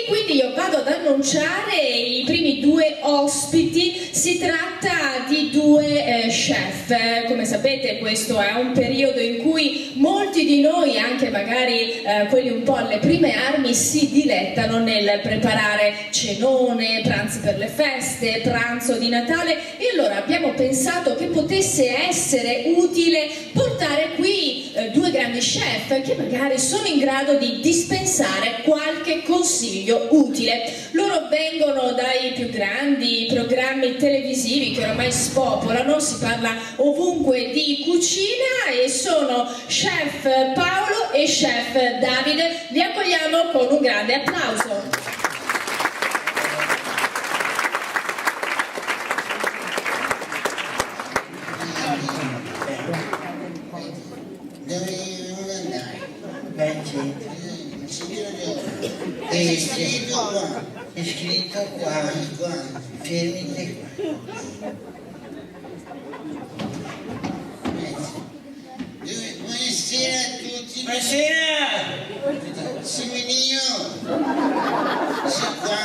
quindi io vado ad annunciare i primi due ospiti. Si tratta di due chef. Come sapete, questo è un periodo in cui molti di noi, anche magari quelli un po' alle prime armi, si dilettano nel preparare cenone, pranzi per le feste, pranzo di Natale, e allora abbiamo pensato che potesse essere utile portare qui due grandi chef che magari sono in grado di dispensare qualche consiglio utile. Loro vengono dai più grandi programmi televisivi che oramai spopolano, si parla ovunque di cucina, e sono chef Paolo e chef Davide. Vi accogliamo con un grande applauso. È scritto qua, fermite qua. Buonasera a tutti. Buonasera! Simonio! Sei qua.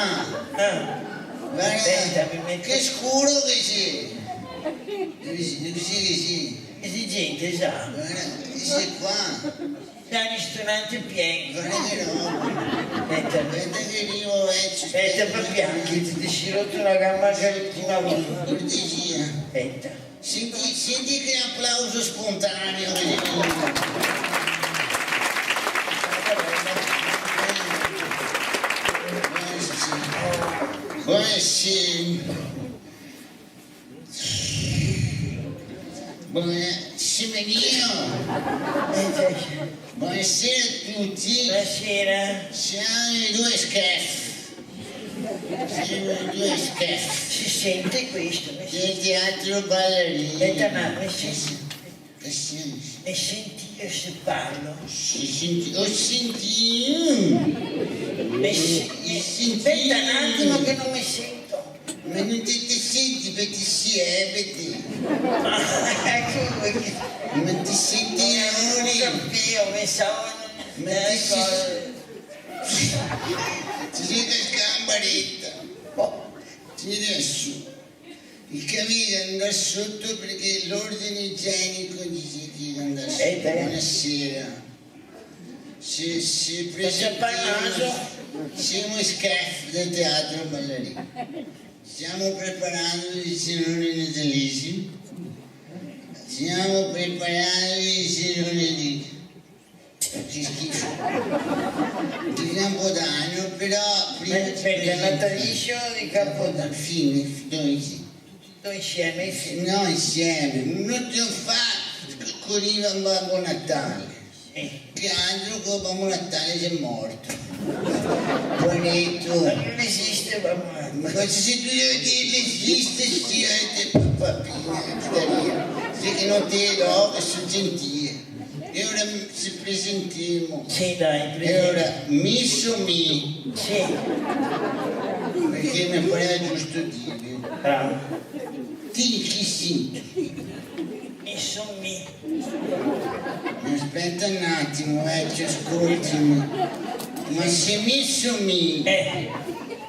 Guarda, che scuro che sei. Dove sei? Esigente, sa. Guarda, sei qua. C'è un ristorante pieno. Guarda che roba. Aspetta che arrivo, aspetta per bianchi, ti si è rotto la gamba anche l'ultima volta. Cortesia. Aspetta. Senti che applauso spontaneo che è venuto. Buonasera a tutti. Buonasera. Siamo i due chef. Si sente questo? Del teatro ballerino. Aspetta, ma mi senti io se parlo? Ho sentito. Aspetta un attimo che non mi sento. Ma non ti senti perché si è, ma ti senti ti siete gambaretta. Adesso il capito andare sotto perché l'ordine igienico dice che andare sotto. Buonasera. Si presentiamo. Siamo chef del teatro ballerino. Stiamo preparando il cenone natalizio. Stiamo preparando il cenone di... Che schifo. Di Capodanno, però... Per il natalizio di Capodanno. Fine, dove insieme? No, insieme. Non ti fa con il Babbo Natale. Che altro che Babbo Natale è morto. Buonetto. Ma non esiste Babbo Natale. Ma se tu devi dire esiste, stirate papina, se che non te do, che sono gentile. E ora ci presentiamo. Sì, dai, presentiamo. E ora, misso mi. Sì. Perché mi pare giusto dire. Bravo. Ti chi sì. Misso mi. Aspetta un attimo, ci ascoltami. Ma se misso mi.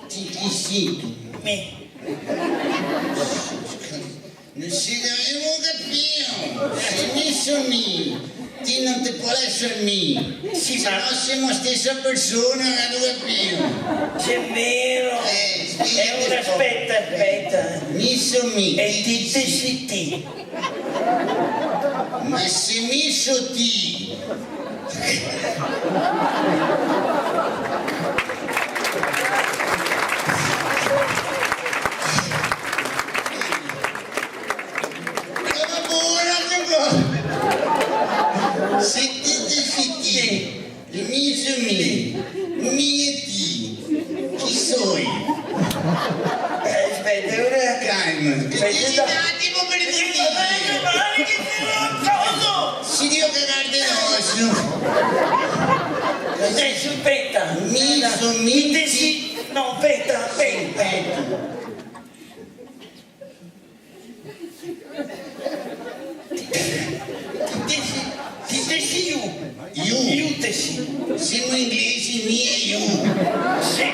Ti chi sì. Mi. Non si dovevo capire. Se misso mi. Ti non ti può essere mi. Sì, se no siamo la stessa persona, non lo capiamo. C'è vero. E ora aspetta. Misso mi. E ti sì ti. Ma se misso ti. Sentite, il mio ti, chi sono? Aspetta, ora calma. Aspetta un attimo per dire. Si deve cagare di osso. Adesso aspetta. No, aspetta. Io. Siamo inglesi, mi e io. Sì.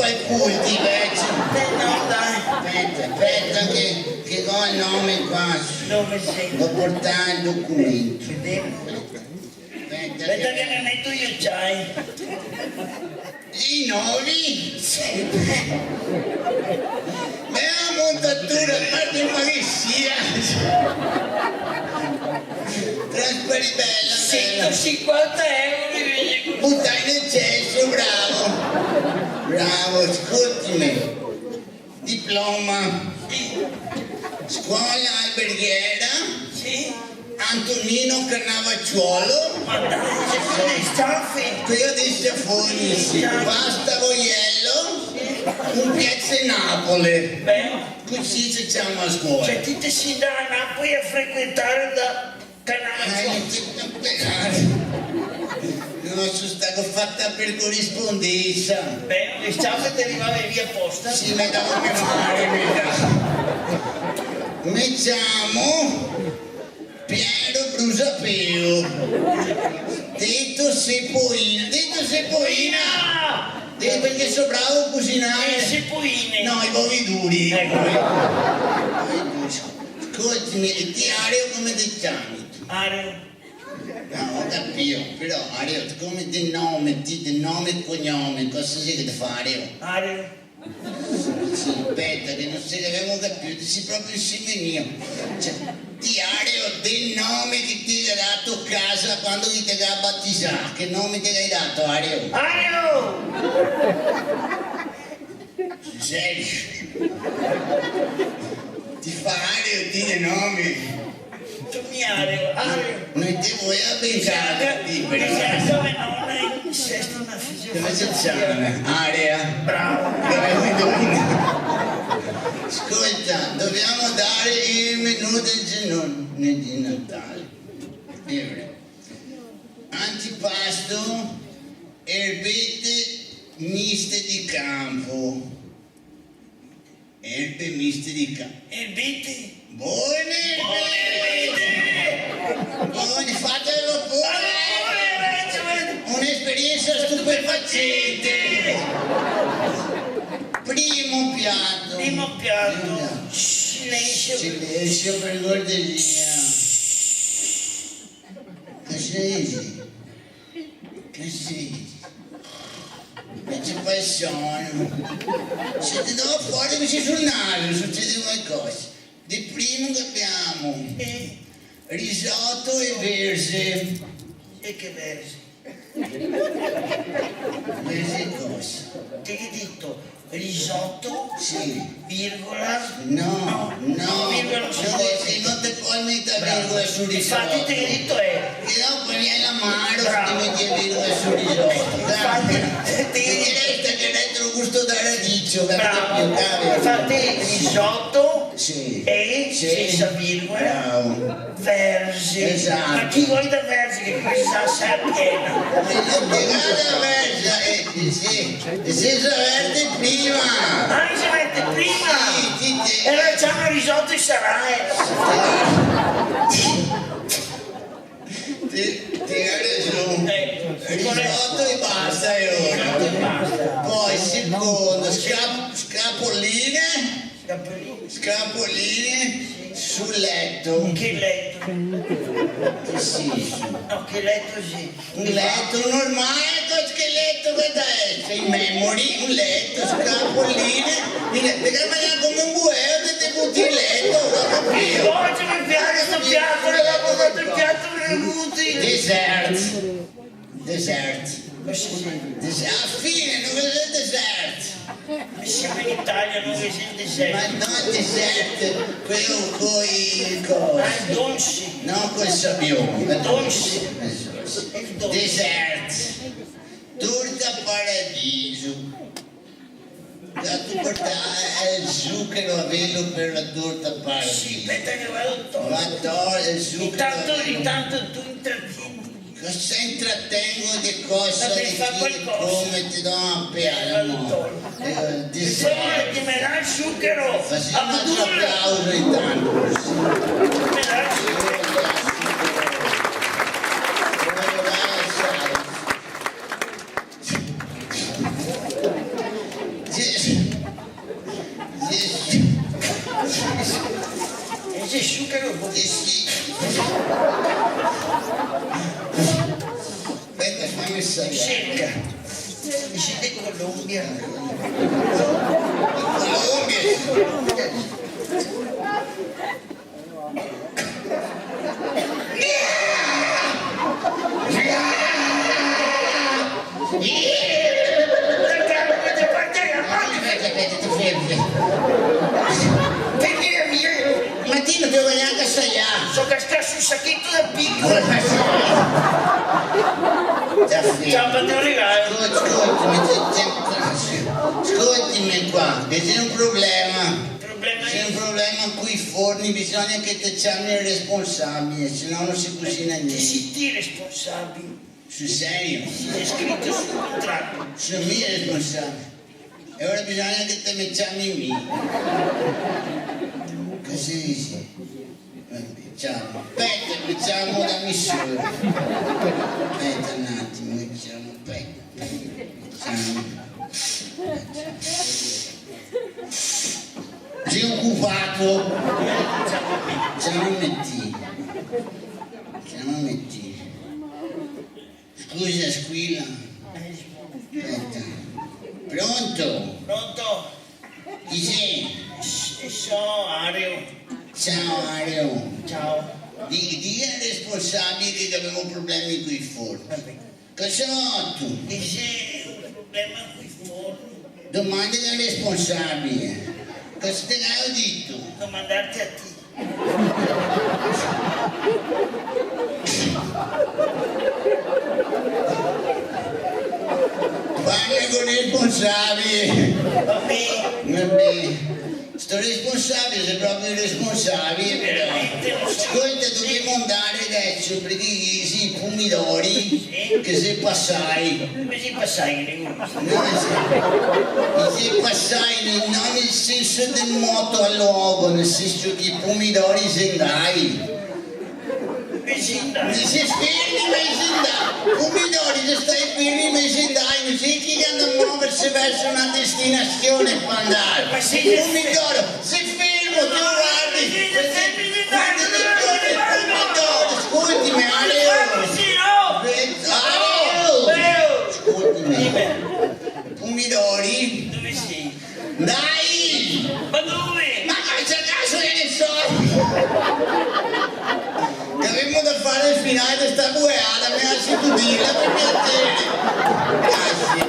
fai culti invece. No, dai. Aspetta che ho il nome qua. Dove sei? Devo portare il documento. Vediamo. Aspetta Aspetta che ne metto io, c'hai. I nomi? Sì. Ma è una montatura, a parte ma che sia. Trasparibella, bella. 150 euro invece. Buttai nel cesso, bravo. Bravo, ascoltami. Diploma. Sì. Scuola alberghiera. Sì. Antonino Cannavacciuolo. Ma dai, c'è sono le staffe. Quello dei stafoni, sì. Pasta Voiello. Un piazza Napoli. Beh, Così facciamo a scuola. cioè ti te si dà a Napoli a frequentare da Cannavacciuolo. Non sono stato fatta per corrispondenza. Beh, le staffe ti arrivava via apposta. Sì, mi davo che male, mi dà. Mettiamo Piero Brusapeo. Detto Sepoina. Detto perché sono bravo a cucinare. Sepoine. No, i bovi duri. Ecco. Ascoltami, ti Areo come ti chiami? Areo. No, ho capito, però Areo, come ti nome e cognome, cosa sei che ti fa Areo? Areo. Sì, aspetta, che non se ne avevo capito, sei proprio insieme mio. Cioè, ti Areo del nome che ti hai dato a casa quando ti hai battezzato, che nome ti hai dato Areo? Areo! Serio? Ti fa Areo, ti dai nome? Tu mi Areo. Non ti vuoi pensare, Come non è sesto una come si fisioterapia. chiama? Area. Bravo. Ascolta, dobbiamo dare il menù del giorno di Natale. Antipasto, erbette miste di campo. Erbe miste di campo. Erbite. Buone! Buone, fatelo pure! Un'esperienza stupefacente! Primo piatto. Primo piatto. Silenzio. Silenzio per cortesia. Che sei? Che sei? E c'è passione. Se ti do fuori mi ci sul naso, succede qualcosa. Di primo che abbiamo risotto e verse. E che versi? Verse cosa? Che hai detto? Risotto, Sì. virgola. No, virgola non si può. non ti puoi mettere virgola sul risotto. Infatti te hai detto è. Che dopo viene l'amaro se Bravo. ti metti virgola sul risotto. Infatti Perché resta che dentro il gusto da radicchio, bravo. capito? Infatti risotto Sì. e Sì. senza virgola. Bravo. Versi. Esatto. Ma chi vuoi da versi che questa sa piena? E senza verde prima! Ah, si mette prima! Sì. Era già un risotto e sarai. Ti ragione. Risotto e basta e Risotto e ora. basta. Poi secondo, scapoline Scappolini. sul letto. Che letto? Che sì. No, che letto sì. Un letto normale, che letto che è? In memory, un letto, scapoline, perché mangiare come un bueo che ti butti in letto, ho capito? Oggi mi piace sto piatto, le avevo dato il piatto me ne butti. Dessert. A fine, non è dessert. Siamo in Italia, non esiste Ma sempre. non dessert, quello coi cose. Ah, dolci. No, col sabbione. Dolci. Il dolce. Dessert. Torta paradiso. Tu portare il zucchero a velo per la torta Sì, paradiso. aspetta che vado a togliere. Ma togli il zucchero a velo. Intanto tu intrattieni. Cosa intrattengo di cosa, Vabbè, di fa chi, qualcosa. come ti do una piana, no? Per favore, ti me dai il zucchero. Facciamo un altro Abdul. applauso intanto. Me dai il zucchero. Ti messa via. Cerca. Siete Colombia. Mattino devo neanche assaggiare. So cascato sul sacchetto da piccolo. Ciao, padrone regalo. Ascoltami qua, che c'è un problema. Problema C'è un problema qui i forni, bisogna che te chiami il responsabile, se no non si cucina Ti niente. senti responsabile. Sul serio? È scritto sul contratto. Sono mio responsabile. E ora bisogna che te mi chiami me. Cosa dici? Vabbè, ciao. Aspetta, mi chiamo da missione. Aspetta un attimo, mi chiamo. Aspetta. Ciao. Sei occupato? Ciao metti. Scusa, squilla. Aspetta. Pronto? Pronto? Chi sei? Sono Ario. Ciao Mario. Ciao. Dica al responsabile che abbiamo problemi qui fuori. Cosa sono tu? E c'è un problema qui fuori. Domandi al responsabile. Cosa te l'ho detto? Domandarti a te. Parla con il responsabile. Vabbè. Vabbè. Sto responsabile, sei proprio il responsabile. Veramente lo so. Ascolta, dobbiamo andare adesso perché i pomidori che se passai. Come si passai che ne No, se passai non nel senso del moto al luogo, nel senso che i pomidori se andai. Vicina. Se fermi ma se andai. Pomidori se stai fermi ma se andai, non sei che hanno a muoversi verso una destinazione per andare. Ma se Pomidoro, se fermo tu guardi. Ascoltami, Aleo. Ascoltami. Pomidori. Dove sei? Dai! Ma dove? Ma c'è caso che ne so! Che avremmo da fare il finale di sta guerra, mi lasci tu dirla per piacere! Grazie!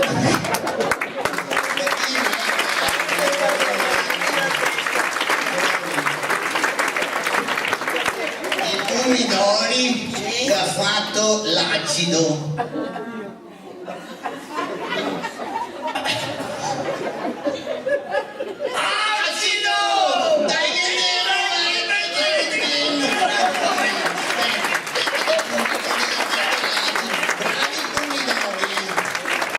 I pomidori che ha fatto l'acido.